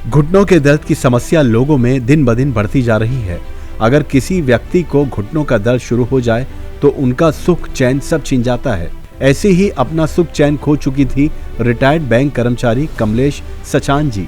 घुटनों के दर्द की समस्या लोगों में दिन ब दिन बढ़ती जा रही है। अगर किसी व्यक्ति को घुटनों का दर्द शुरू हो जाए तो उनका सुख चैन सब छिन जाता है। ऐसे ही अपना सुख चैन खो चुकी थी रिटायर्ड बैंक कर्मचारी कमलेश सचान जी,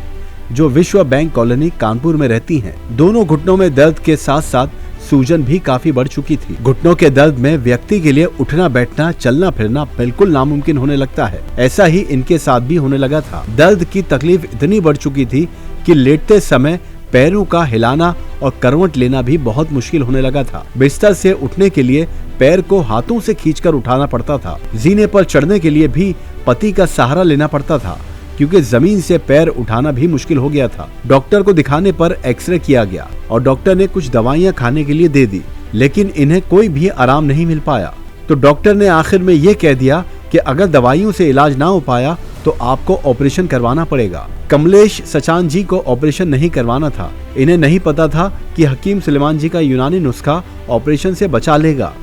जो विश्व बैंक कॉलोनी कानपुर में रहती हैं। दोनों घुटनों में दर्द के साथ साथ सूजन भी काफी बढ़ चुकी थी। घुटनों के दर्द में व्यक्ति के लिए उठना बैठना चलना फिरना बिल्कुल नामुमकिन होने लगता है। ऐसा ही इनके साथ भी होने लगा था। दर्द की तकलीफ इतनी बढ़ चुकी थी कि लेटते समय पैरों का हिलाना और करवट लेना भी बहुत मुश्किल होने लगा था। बिस्तर से उठने के लिए पैर को हाथों से खींचकर उठाना पड़ता था। जीने पर चढ़ने के लिए भी पति का सहारा लेना पड़ता था, क्योंकि जमीन से पैर उठाना भी मुश्किल हो गया था। डॉक्टर को दिखाने पर एक्सरे किया गया और डॉक्टर ने कुछ दवाइयां खाने के लिए दे दी, लेकिन इन्हें कोई भी आराम नहीं मिल पाया। तो डॉक्टर ने आखिर में ये कह दिया कि अगर दवाइयों से इलाज ना हो पाया तो आपको ऑपरेशन करवाना पड़ेगा। कमलेश सचान जी को ऑपरेशन नहीं करवाना था। इन्हें नहीं पता था कि हकीम सुलेमान जी का यूनानी नुस्खा ऑपरेशन से बचा लेगा।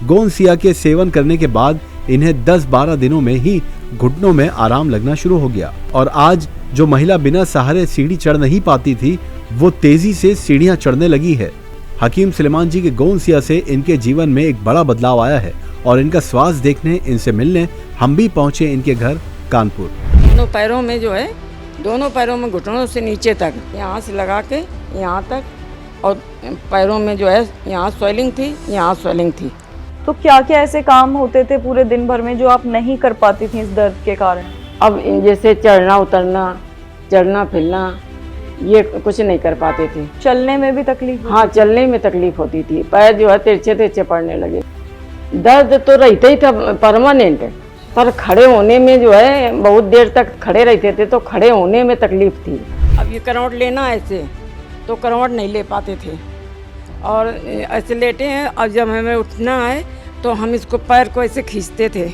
गोंदसिया के सेवन करने के बाद इन्हें 10-12 दिनों में ही घुटनों में आराम लगना शुरू हो गया और आज जो महिला बिना सहारे सीढ़ी चढ़ नहीं पाती थी, वो तेजी से सीढ़ियां चढ़ने लगी है। हकीम सुलेमान जी के गोंदसिया से इनके जीवन में एक बड़ा बदलाव आया है और इनका स्वास्थ्य देखने, इनसे मिलने हम भी पहुंचे इनके घर कानपुर। दोनों पैरों में जो है, दोनों पैरों में घुटनों से नीचे तक, यहाँ से लगा के यहाँ तक, और पैरों में जो है यहाँ स्वेलिंग थी, यहाँ स्वेलिंग थी। तो क्या क्या ऐसे काम होते थे पूरे दिन भर में जो आप नहीं कर पाती थी इस दर्द के कारण? अब जैसे चढ़ना उतरना, चढ़ना फिरना, ये कुछ नहीं कर पाते थे। चलने में भी तकलीफ? हाँ, चलने में तकलीफ होती थी। पैर जो है तिरछे तिरछे पड़ने लगे। दर्द तो रहता ही था परमानेंट, पर खड़े होने में जो है बहुत देर तक खड़े रहते थे तो खड़े होने में तकलीफ थी। अब ये करवट लेना ऐसे तो करवट नहीं ले पाते थे और ऐसे लेटे हैं। और जब हमें उठना है तो हम इसको पैर को ऐसे खींचते थे,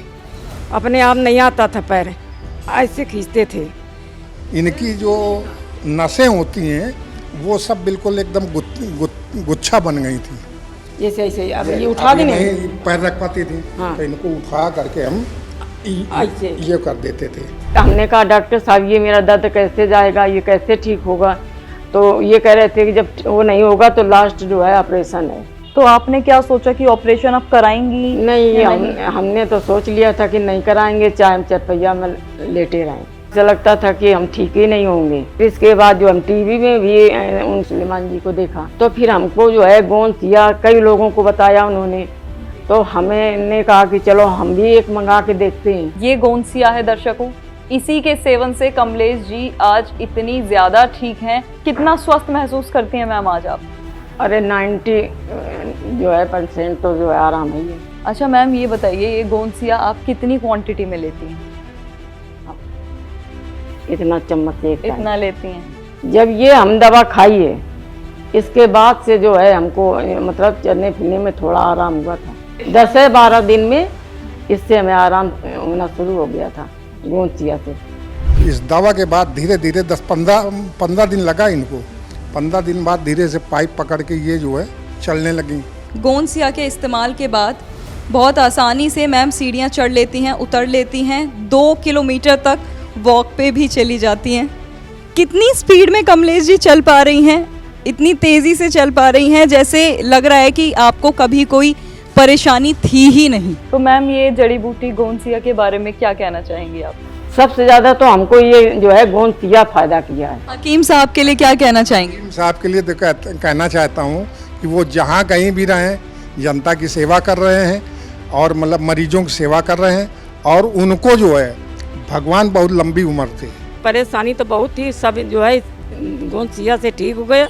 अपने आप नहीं आता था, पैर ऐसे खींचते थे। इनकी जो नसें होती हैं वो सब बिल्कुल एकदम गुच्छा बन गई थी। जैसे ऐसे अब ये उठा भी नहीं पैर रख पाती थी। हाँ। तो इनको उठा करके हम ऐसे ये कर देते थे। हमने कहा डॉक्टर साहब ये मेरा दर्द कैसे जाएगा, ये कैसे ठीक होगा? तो ये कह रहे थे कि जब वो नहीं होगा तो लास्ट जो है ऑपरेशन है। तो आपने क्या सोचा कि ऑपरेशन आप कराएंगी? नहीं, हमने तो सोच लिया था कि नहीं कराएंगे, चाहे हम चरपैया में लेटे रहें। ऐसा लगता था कि हम ठीक ही नहीं होंगे। इसके बाद जो हम टीवी में भी उन सुलेमान जी को देखा तो फिर हमको जो है गोंदसिया कई लोगों को बताया उन्होंने, तो हमने कहा कि चलो हम भी एक मंगा के देखते हैं। ये गोंदसिया है दर्शकों, इसी के सेवन से कमलेश जी आज इतनी ज्यादा ठीक हैं। कितना स्वस्थ महसूस करती हैं मैम आज आप? अरे 90 जो है % तो जो है आराम है ये। अच्छा मैम ये बताइए, ये गोंदसिया आप कितनी क्वांटिटी में लेती हैं? इतना चम्मच एक टाइम। इतना लेती हैं? जब ये हम दवा खाई है इसके बाद से जो है हमको मतलब चलने फिरने में थोड़ा आराम हुआ था। 10-12 दिन में इससे हमें आराम होना शुरू हो गया था गोंदसिया से। इस दवा के बाद धीरे धीरे 10-15 दिन लगा इनको। 15 दिन बाद धीरे से पाइप पकड़ के ये जो है चलने लगी। गोंदसिया के इस्तेमाल के बाद बहुत आसानी से मैम सीढ़ियाँ चढ़ लेती हैं, उतर लेती हैं, 2 किलोमीटर तक वॉक पे भी चली जाती हैं। कितनी स्पीड में कमलेश जी चल पा रही हैं, इतनी तेज़ी से चल पा रही हैं जैसे लग रहा है कि आपको कभी कोई परेशानी थी ही नहीं। तो मैम ये जड़ी बूटी गोंदसिया के बारे में क्या कहना चाहेंगी आप? सबसे ज़्यादा तो हमको ये जो है गोंदसिया फ़ायदा किया है। हकीम साहब के लिए क्या कहना चाहेंगे? हकीम साहब के लिए तो कहना चाहता हूँ कि वो जहाँ कहीं भी रहें जनता की सेवा कर रहे हैं और मतलब मरीजों की सेवा कर रहे हैं, और उनको जो है भगवान बहुत लंबी उम्र थे। परेशानी तो बहुत थी, सब जो है गोंदसिया से ठीक हो गया।